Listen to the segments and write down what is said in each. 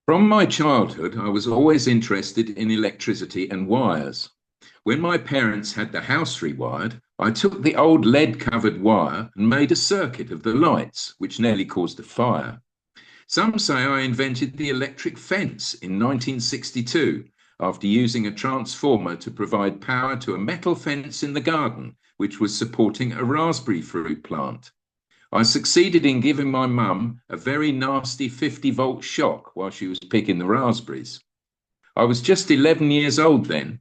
From my childhood, I was always interested in electricity and wires. When my parents had the house rewired, I took the old lead-covered wire and made a circuit of the lights, which nearly caused a fire. Some say I invented the electric fence in 1962 after using a transformer to provide power to a metal fence in the garden, which was supporting a raspberry fruit plant. I succeeded in giving my mum a very nasty 50-volt shock while she was picking the raspberries. I was just 11 years old then.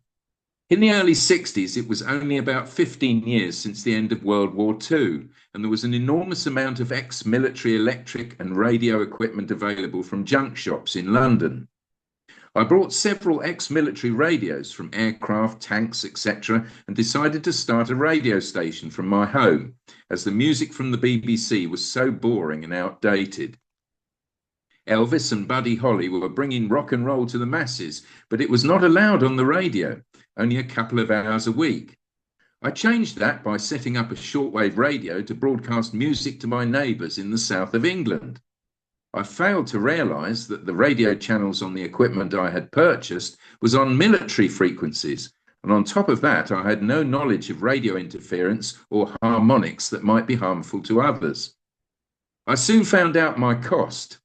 In the early 60s, it was only about 15 years since the end of World War II, and there was an enormous amount of ex-military electric and radio equipment available from junk shops in London. I brought several ex-military radios from aircraft, tanks, etc., and decided to start a radio station from my home, as the music from the BBC was so boring and outdated. Elvis and Buddy Holly were bringing rock and roll to the masses, but it was not allowed on the radio, only a couple of hours a week. I changed that by setting up a shortwave radio to broadcast music to my neighbours in the south of England. I failed to realise that the radio channels on the equipment I had purchased was on military frequencies, and on top of that I had no knowledge of radio interference or harmonics that might be harmful to others. I soon found out my cost.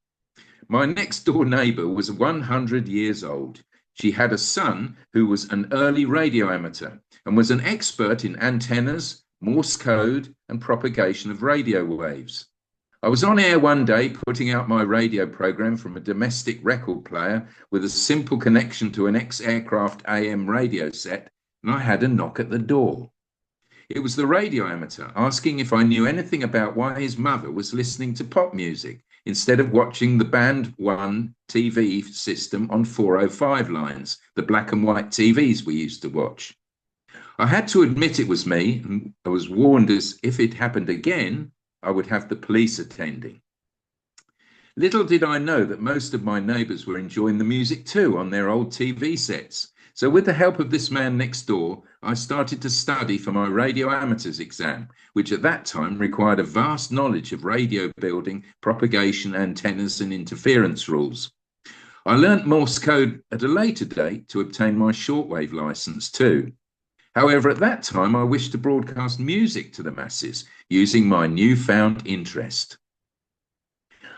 My next door neighbour was 100 years old. She had a son who was an early radio amateur and was an expert in antennas, Morse code, and propagation of radio waves. I was on air one day putting out my radio program from a domestic record player with a simple connection to an ex-aircraft AM radio set, and I had a knock at the door. It was the radio amateur asking if I knew anything about why his mother was listening to pop music instead of watching the Band 1 TV system on 405 lines, the black and white TVs we used to watch. I had to admit it was me, and I was warned as if it happened again, I would have the police attending. Little did I know that most of my neighbours were enjoying the music too on their old TV sets. So with the help of this man next door, I started to study for my radio amateurs exam, which at that time required a vast knowledge of radio building, propagation, antennas and interference rules. I learnt Morse code at a later date to obtain my shortwave licence too. However, at that time, I wished to broadcast music to the masses using my newfound interest.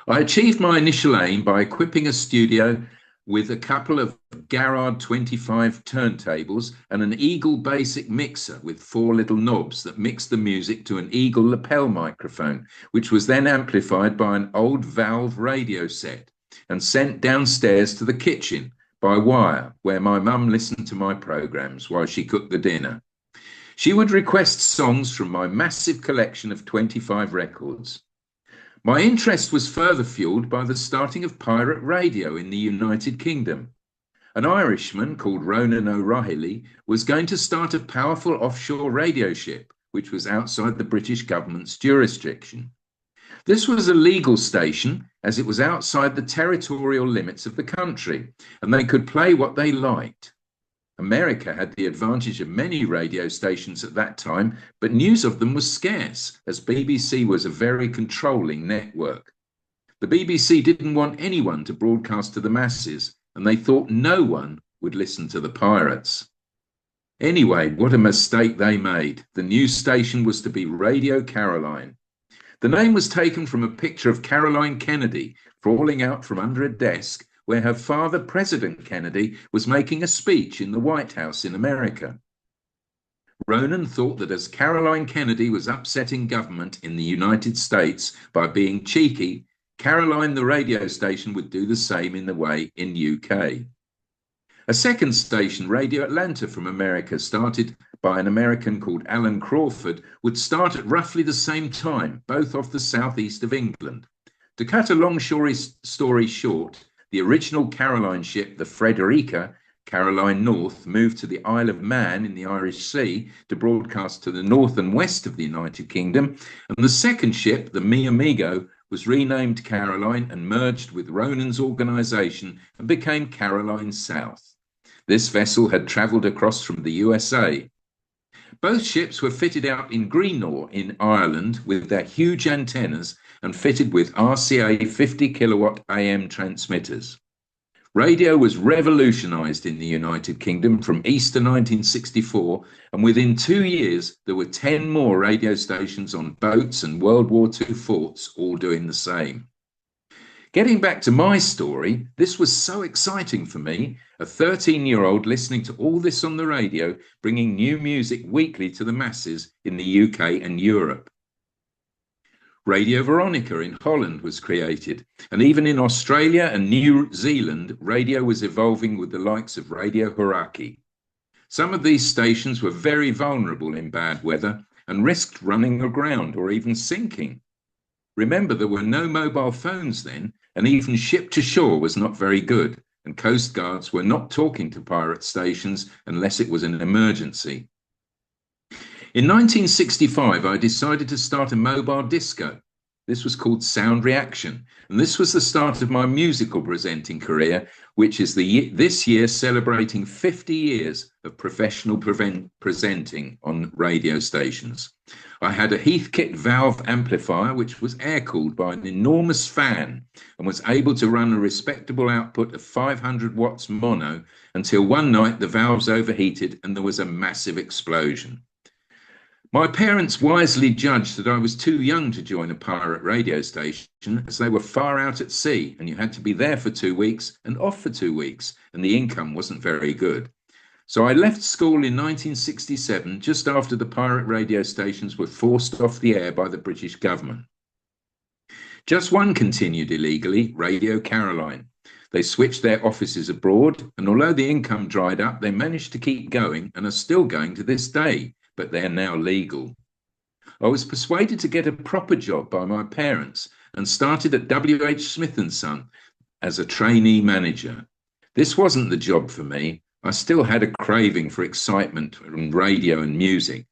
I achieved my initial aim by equipping a studio with a couple of Garrard 25 turntables and an Eagle basic mixer with 4 little knobs that mixed the music to an Eagle lapel microphone, which was then amplified by an old valve radio set and sent downstairs to the kitchen by wire, where my mum listened to my programs while she cooked the dinner. She would request songs from my massive collection of 25 records. My interest was further fueled by the starting of pirate radio in the United Kingdom. An Irishman called Ronan O'Reilly was going to start a powerful offshore radio ship, which was outside the British government's jurisdiction. This was a legal station as it was outside the territorial limits of the country, and they could play what they liked. America had the advantage of many radio stations at that time, but news of them was scarce, as BBC was a very controlling network. The BBC didn't want anyone to broadcast to the masses, and they thought no one would listen to the pirates. Anyway, what a mistake they made. The news station was to be Radio Caroline. The name was taken from a picture of Caroline Kennedy crawling out from under a desk where her father, President Kennedy, was making a speech in the White House in America. Ronan thought that as Caroline Kennedy was upsetting government in the United States by being cheeky, Caroline the radio station would do the same in the way in UK. A second station, Radio Atlanta from America, started by an American called Alan Crawford, would start at roughly the same time, both off the southeast of England. To cut a long story short, the original Caroline ship, the Frederica, Caroline North, moved to the Isle of Man in the Irish Sea to broadcast to the north and west of the United Kingdom, and the second ship, the AMIGO, was renamed Caroline and merged with Ronan's organisation and became Caroline South. This vessel had travelled across from the USA. Both ships were fitted out in Greenock in Ireland with their huge antennas and fitted with RCA 50 kilowatt AM transmitters. Radio was revolutionised in the United Kingdom from Easter 1964, and within 2 years there were 10 more radio stations on boats and World War II forts, all doing the same. Getting back to my story, this was so exciting for me, a 13-year-old listening to all this on the radio, bringing new music weekly to the masses in the UK and Europe. Radio Veronica in Holland was created, and even in Australia and New Zealand, radio was evolving with the likes of Radio Hauraki. Some of these stations were very vulnerable in bad weather and risked running aground or even sinking. Remember, there were no mobile phones then, and even ship to shore was not very good, and coast guards were not talking to pirate stations unless it was an emergency. In 1965, I decided to start a mobile disco. This was called Sound Reaction, and this was the start of my musical presenting career, which is this year celebrating 50 years of professional presenting on radio stations. I had a Heathkit valve amplifier, which was air-cooled by an enormous fan and was able to run a respectable output of 500 watts mono until one night the valves overheated and there was a massive explosion. My parents wisely judged that I was too young to join a pirate radio station, as they were far out at sea and you had to be there for 2 weeks and off for 2 weeks, and the income wasn't very good. So I left school in 1967, just after the pirate radio stations were forced off the air by the British government. Just one continued illegally, Radio Caroline. They switched their offices abroad, and although the income dried up, they managed to keep going and are still going to this day, but they're now legal. I was persuaded to get a proper job by my parents and started at W.H. Smith & Son as a trainee manager. This wasn't the job for me. I still had a craving for excitement and radio and music.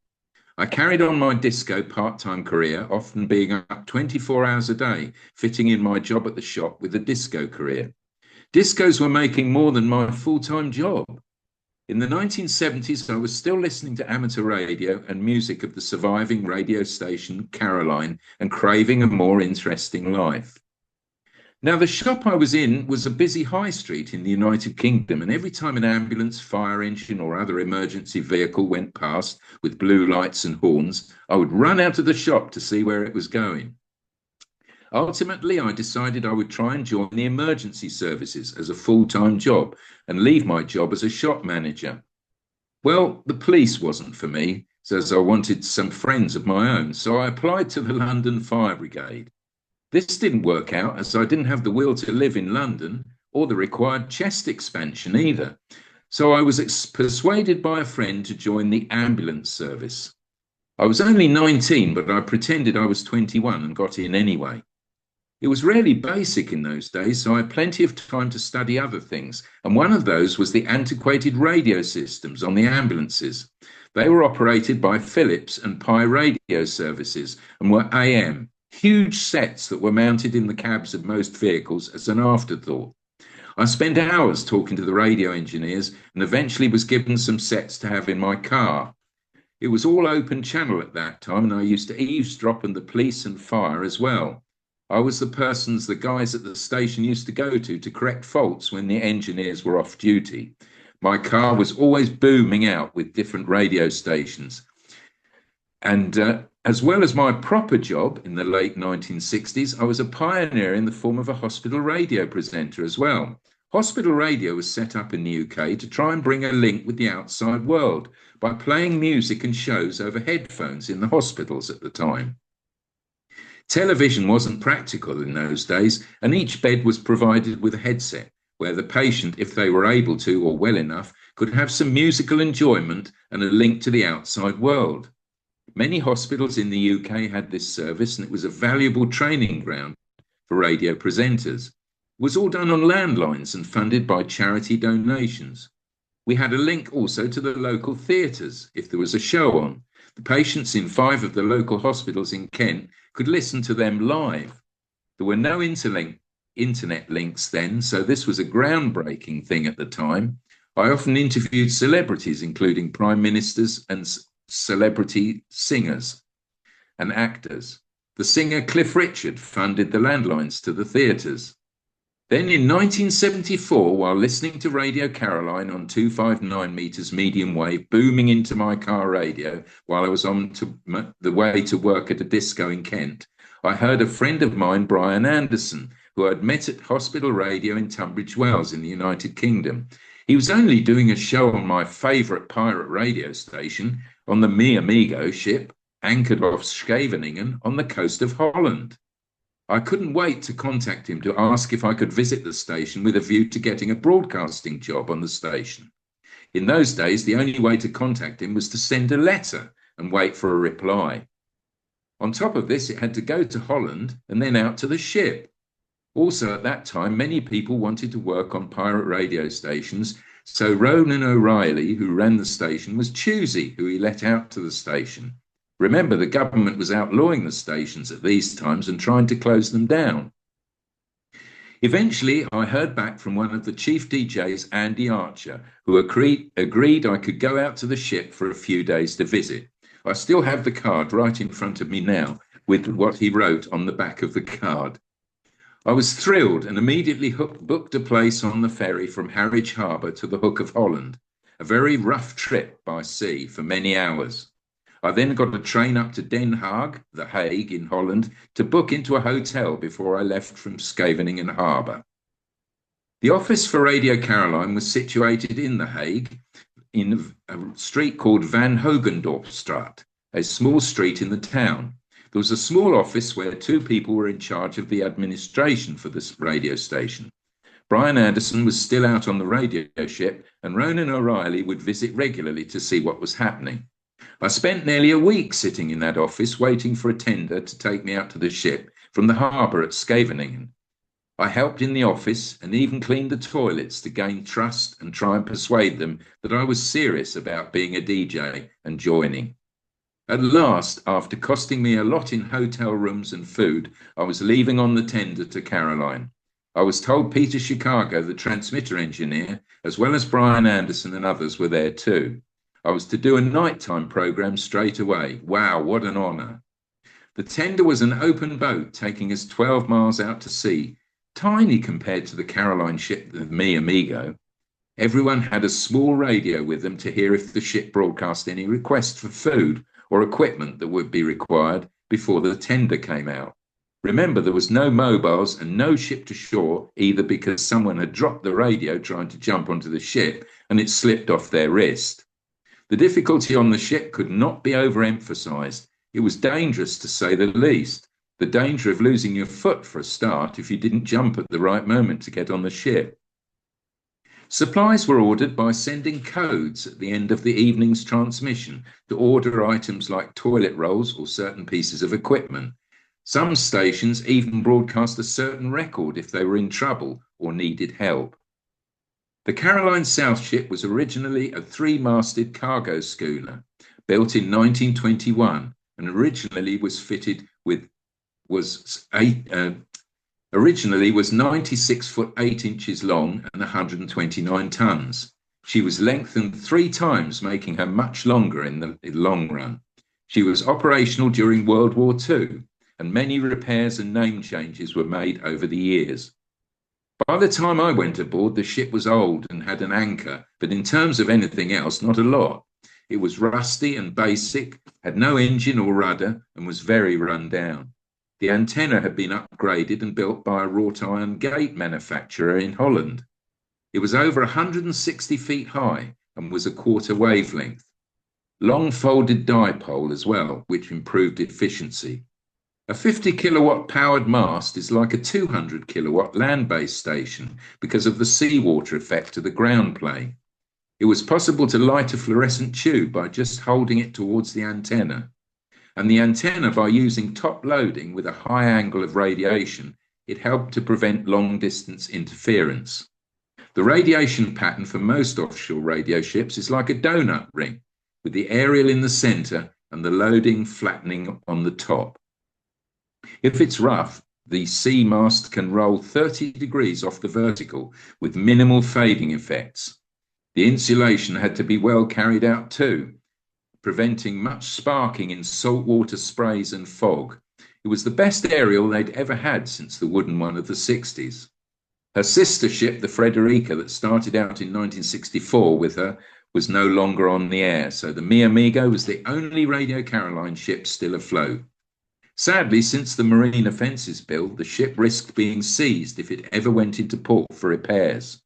I carried on my disco part-time career, often being up 24 hours a day, fitting in my job at the shop with a disco career. Discos were making more than my full-time job. In the 1970s, I was still listening to amateur radio and music of the surviving radio station Caroline and craving a more interesting life. Now, the shop I was in was a busy high street in the United Kingdom, and every time an ambulance, fire engine or other emergency vehicle went past with blue lights and horns, I would run out of the shop to see where it was going. Ultimately, I decided I would try and join the emergency services as a full-time job and leave my job as a shop manager. Well, the police wasn't for me, as I wanted some friends of my own, so I applied to the London Fire Brigade. This didn't work out, as I didn't have the will to live in London or the required chest expansion either. So I was persuaded by a friend to join the ambulance service. I was only 19, but I pretended I was 21 and got in anyway. It was really basic in those days, so I had plenty of time to study other things, and one of those was the antiquated radio systems on the ambulances. They were operated by Philips and Pi radio services and were AM, huge sets that were mounted in the cabs of most vehicles as an afterthought. I spent hours talking to the radio engineers and eventually was given some sets to have in my car. It was all open channel at that time, and I used to eavesdrop on the police and fire as well. I was the guys at the station used to go to correct faults when the engineers were off duty. My car was always booming out with different radio stations. And as well as my proper job in the late 1960s, I was a pioneer in the form of a hospital radio presenter as well. Hospital radio was set up in the UK to try and bring a link with the outside world by playing music and shows over headphones in the hospitals at the time. Television wasn't practical in those days, and each bed was provided with a headset where the patient, if they were able to or well enough, could have some musical enjoyment and a link to the outside world. Many hospitals in the UK had this service, and it was a valuable training ground for radio presenters. It was all done on landlines and funded by charity donations. We had a link also to the local theatres if there was a show on. The patients in 5 of the local hospitals in Kent could listen to them live. There were no internet links then, so this was a groundbreaking thing at the time. I often interviewed celebrities, including prime ministers and celebrity singers and actors. The singer Cliff Richard funded the landlines to the theatres. Then in 1974, while listening to Radio Caroline on 259 meters medium wave booming into my car radio while I was on the way to work at a disco in Kent, I heard a friend of mine, Brian Anderson, who I'd met at Hospital Radio in Tunbridge Wells in the United Kingdom. He was only doing a show on my favourite pirate radio station on the AMIGO ship anchored off Scheveningen on the coast of Holland. I couldn't wait to contact him to ask if I could visit the station with a view to getting a broadcasting job on the station. In those days, the only way to contact him was to send a letter and wait for a reply. On top of this, it had to go to Holland and then out to the ship. Also, at that time, many people wanted to work on pirate radio stations, so Ronan O'Reilly, who ran the station, was choosy who he let out to the station. Remember, the government was outlawing the stations at these times and trying to close them down. Eventually, I heard back from one of the chief DJs, Andy Archer, who agreed I could go out to the ship for a few days to visit. I still have the card right in front of me now with what he wrote on the back of the card. I was thrilled and immediately booked a place on the ferry from Harwich Harbour to the Hook of Holland, a very rough trip by sea for many hours. I then got a train up to Den Haag, The Hague in Holland, to book into a hotel before I left from Scheveningen Harbour. The office for Radio Caroline was situated in The Hague in a street called Van Hogendorpstraat, a small street in the town. There was a small office where two people were in charge of the administration for this radio station. Brian Anderson was still out on the radio ship, and Ronan O'Reilly would visit regularly to see what was happening. I spent nearly a week sitting in that office waiting for a tender to take me out to the ship from the harbour at Scheveningen. I helped in the office and even cleaned the toilets to gain trust and try and persuade them that I was serious about being a DJ and joining. At last, after costing me a lot in hotel rooms and food, I was leaving on the tender to Caroline. I was told Peter Chicago, the transmitter engineer, as well as Brian Anderson and others were there too. I was to do a nighttime programme straight away. Wow, what an honour. The tender was an open boat taking us 12 miles out to sea, tiny compared to the Caroline ship, the AMIGO. Everyone had a small radio with them to hear if the ship broadcast any request for food or equipment that would be required before the tender came out. Remember, there was no mobiles and no ship to shore, either because someone had dropped the radio trying to jump onto the ship and it slipped off their wrist. The difficulty on the ship could not be overemphasized. It was dangerous, to say the least. The danger of losing your foot for a start if you didn't jump at the right moment to get on the ship. Supplies were ordered by sending codes at the end of the evening's transmission to order items like toilet rolls or certain pieces of equipment. Some stations even broadcast a certain record if they were in trouble or needed help. The Caroline South ship was originally a three-masted cargo schooner built in 1921 and originally was 96 foot 8 inches long and 129 tons. She was lengthened 3 times, making her much longer in the long run. She was operational during World War II, and many repairs and name changes were made over the years. By the time I went aboard, the ship was old and had an anchor, but in terms of anything else, not a lot. It was rusty and basic, had no engine or rudder, and was very run down. The antenna had been upgraded and built by a wrought iron gate manufacturer in Holland. It was over 160 feet high and was a quarter wavelength. Long folded dipole as well, which improved efficiency. A 50 kilowatt powered mast is like a 200 kilowatt land-based station because of the seawater effect of the ground plane. It was possible to light a fluorescent tube by just holding it towards the antenna. And the antenna, by using top loading with a high angle of radiation, it helped to prevent long-distance interference. The radiation pattern for most offshore radio ships is like a donut ring, with the aerial in the centre and the loading flattening on the top. If it's rough, the sea mast can roll 30 degrees off the vertical with minimal fading effects. The insulation had to be well carried out too, preventing much sparking in saltwater sprays and fog. It was the best aerial they'd ever had since the wooden one of the 60s. Her sister ship, the Frederica, that started out in 1964 with her, was no longer on the air, so the Mi Amigo was the only Radio Caroline ship still afloat. Sadly, since the Marine Offences Bill, the ship risked being seized if it ever went into port for repairs.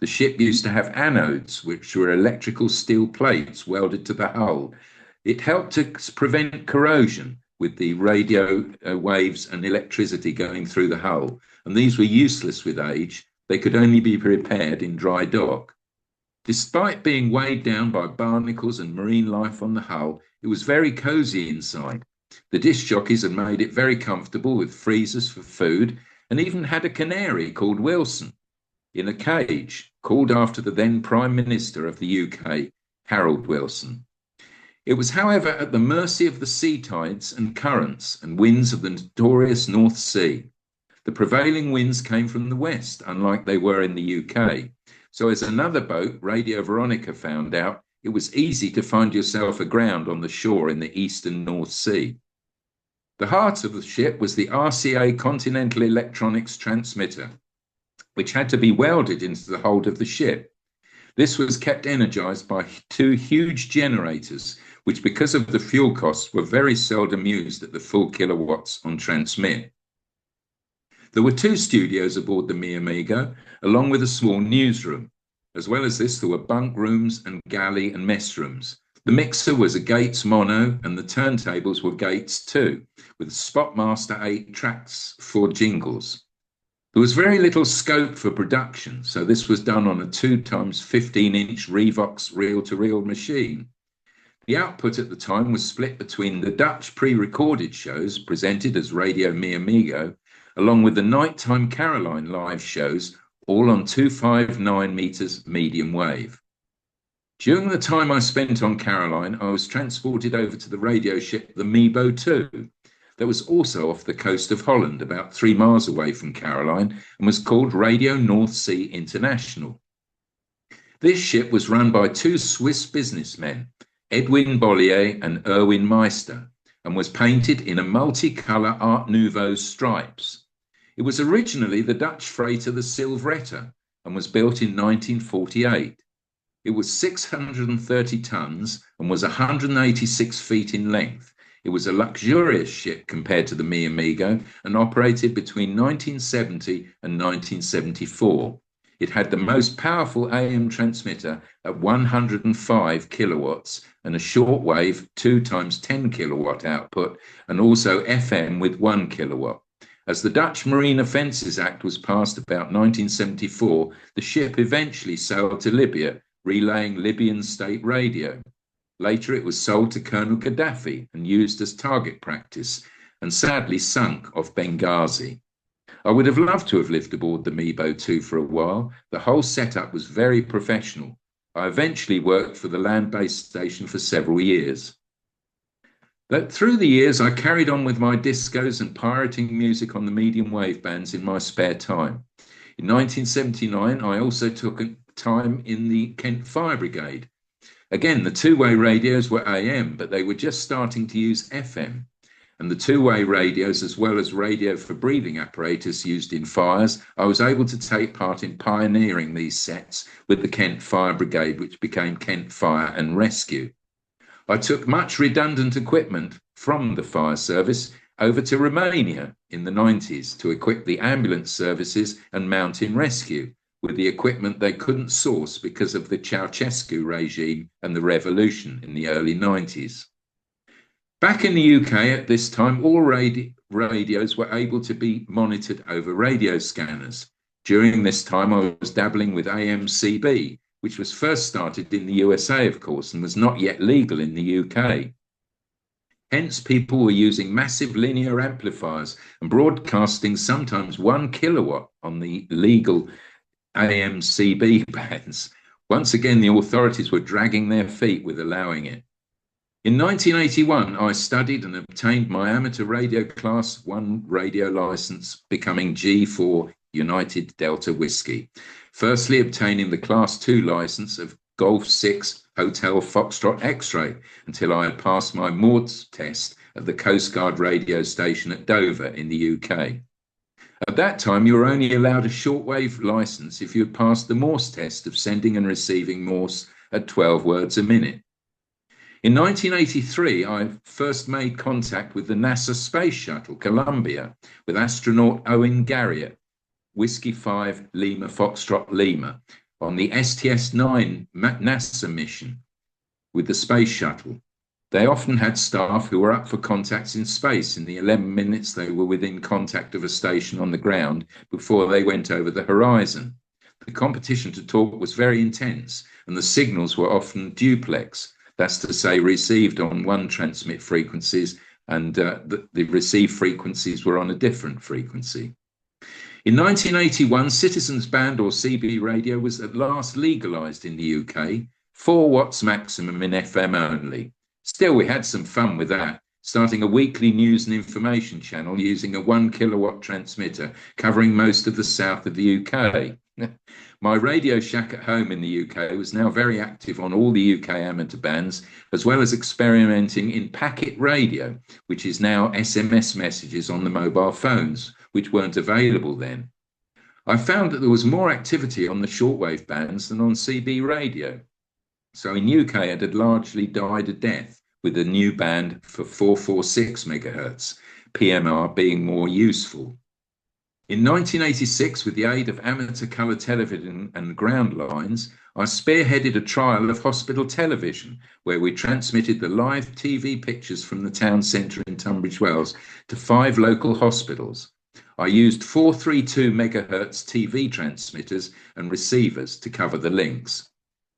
The ship used to have anodes, which were electrical steel plates welded to the hull. It helped to prevent corrosion with the radio waves and electricity going through the hull, and these were useless with age. They could only be repaired in dry dock. Despite being weighed down by barnacles and marine life on the hull, it was very cosy inside. The disc jockeys had made it very comfortable with freezers for food, and even had a canary called Wilson in a cage, called after the then Prime Minister of the UK, Harold Wilson. It was, however, at the mercy of the sea tides and currents and winds of the notorious North Sea. The prevailing winds came from the west, unlike they were in the UK. So as another boat, Radio Veronica, found out, it was easy to find yourself aground on the shore in the eastern North Sea. The heart of the ship was the RCA Continental Electronics transmitter, which had to be welded into the hold of the ship. This was kept energized by two huge generators, which, because of the fuel costs, were very seldom used at the full kilowatts on transmit. There were two studios aboard the Mi Amigo, along with a small newsroom. As well as this, there were bunk rooms and galley and mess rooms. The mixer was a Gates mono, and the turntables were Gates 2, with Spotmaster 8 tracks for jingles. There was very little scope for production, so this was done on a 2x15-inch Revox reel-to-reel machine. The output at the time was split between the Dutch pre-recorded shows presented as Radio Mi Amigo, along with the nighttime Caroline live shows, all on 259 meters medium wave. During the time I spent on Caroline, I was transported over to the radio ship the Mebo 2, that was also off the coast of Holland, about 3 miles away from Caroline, and was called Radio North Sea International. This ship was run by two Swiss businessmen, Edwin Bollier and Erwin Meister, and was painted in a multicolour Art Nouveau stripes. It was originally the Dutch freighter the Silvretta and was built in 1948. It was 630 tons and was 186 feet in length. It was a luxurious ship compared to the Mi Amigo and operated between 1970 and 1974. It had the most powerful AM transmitter at 105 kilowatts and a shortwave 2x10 kilowatt output, and also FM with 1 kilowatt. As the Dutch Marine Offences Act was passed about 1974, the ship eventually sailed to Libya, relaying Libyan state radio. Later it was sold to Colonel Gaddafi and used as target practice, and sadly sunk off Benghazi. I would have loved to have lived aboard the Mebo 2 for a while. The whole setup was very professional. I eventually worked for the land-based station for several years. But through the years, I carried on with my discos and pirating music on the medium wave bands in my spare time. In 1979, I also took time in the Kent Fire Brigade. Again, the two-way radios were AM, but they were just starting to use FM. And the two-way radios, as well as radio for breathing apparatus used in fires, I was able to take part in pioneering these sets with the Kent Fire Brigade, which became Kent Fire and Rescue. I took much redundant equipment from the fire service over to Romania in the 90s to equip the ambulance services and mountain rescue with the equipment they couldn't source because of the Ceausescu regime and the revolution in the early 90s. Back in the UK at this time, all radios were able to be monitored over radio scanners. During this time, I was dabbling with AMCB, which was first started in the USA, of course, and was not yet legal in the UK. Hence, people were using massive linear amplifiers and broadcasting sometimes 1 kilowatt on the legal AMCB bands. Once again, the authorities were dragging their feet with allowing it. In 1981, I studied and obtained my amateur radio Class 1 radio license, becoming G4 United Delta Whiskey. Firstly, obtaining the Class 2 license of Golf 6 Hotel Foxtrot X-ray until I had passed my Morse test at the Coast Guard radio station at Dover in the UK. At that time, you were only allowed a shortwave license if you had passed the Morse test of sending and receiving Morse at 12 words a minute. In 1983, I first made contact with the NASA space shuttle, Columbia, with astronaut Owen Garriott, Whiskey 5 Lima Foxtrot Lima, on the STS-9 NASA mission with the space shuttle. They often had staff who were up for contacts in space in the 11 minutes they were within contact of a station on the ground before they went over the horizon. The competition to talk was very intense, and the signals were often duplex. That's to say, received on one transmit frequencies and the received frequencies were on a different frequency. In 1981, Citizens Band or CB radio was at last legalised in the UK, 4 watts maximum in FM only. Still, we had some fun with that, starting a weekly news and information channel using a 1 kilowatt transmitter covering most of the south of the UK. My Radio Shack at home in the UK was now very active on all the UK amateur bands, as well as experimenting in packet radio, which is now SMS messages on the mobile phones, which weren't available then. I found that there was more activity on the shortwave bands than on CB radio. So in UK, it had largely died a death with a new band for 446 megahertz, PMR being more useful. In 1986, with the aid of amateur colour television and ground lines, I spearheaded a trial of hospital television, where we transmitted the live TV pictures from the town centre in Tunbridge Wells to 5 local hospitals. I used 432 megahertz TV transmitters and receivers to cover the links.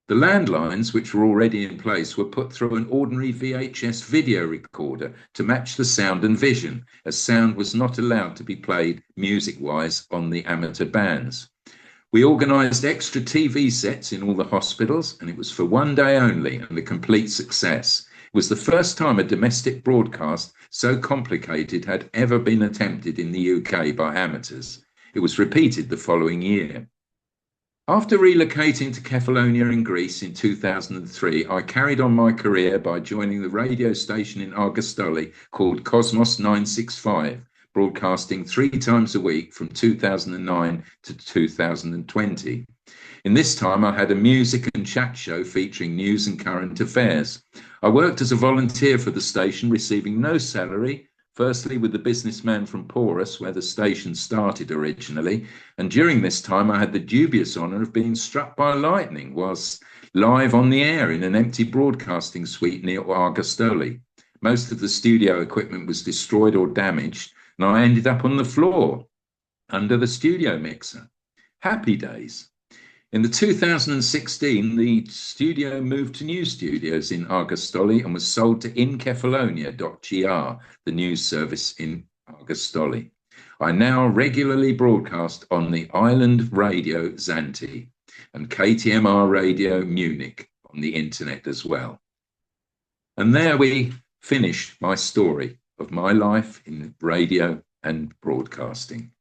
The landlines, which were already in place, were put through an ordinary VHS video recorder to match the sound and vision, as sound was not allowed to be played music-wise on the amateur bands. We organised extra TV sets in all the hospitals, and it was for one day only and a complete success. It was the first time a domestic broadcast so complicated had ever been attempted in the UK by amateurs. It was repeated the following year. After relocating to Kefalonia in Greece in 2003, I carried on my career by joining the radio station in Argostoli called Cosmos 965, broadcasting 3 times a week from 2009 to 2020. In this time, I had a music and chat show featuring news and current affairs. I worked as a volunteer for the station, receiving no salary, firstly with the businessman from Porus, where the station started originally, and during this time I had the dubious honour of being struck by lightning whilst live on the air in an empty broadcasting suite near Argostoli. Most of the studio equipment was destroyed or damaged, and I ended up on the floor under the studio mixer. Happy days. In the 2016, the studio moved to new studios in Argostoli and was sold to inkefalonia.gr, the news service in Argostoli. I now regularly broadcast on the Island Radio Zante and KTMR Radio Munich on the internet as well. And there we finish my story of my life in radio and broadcasting.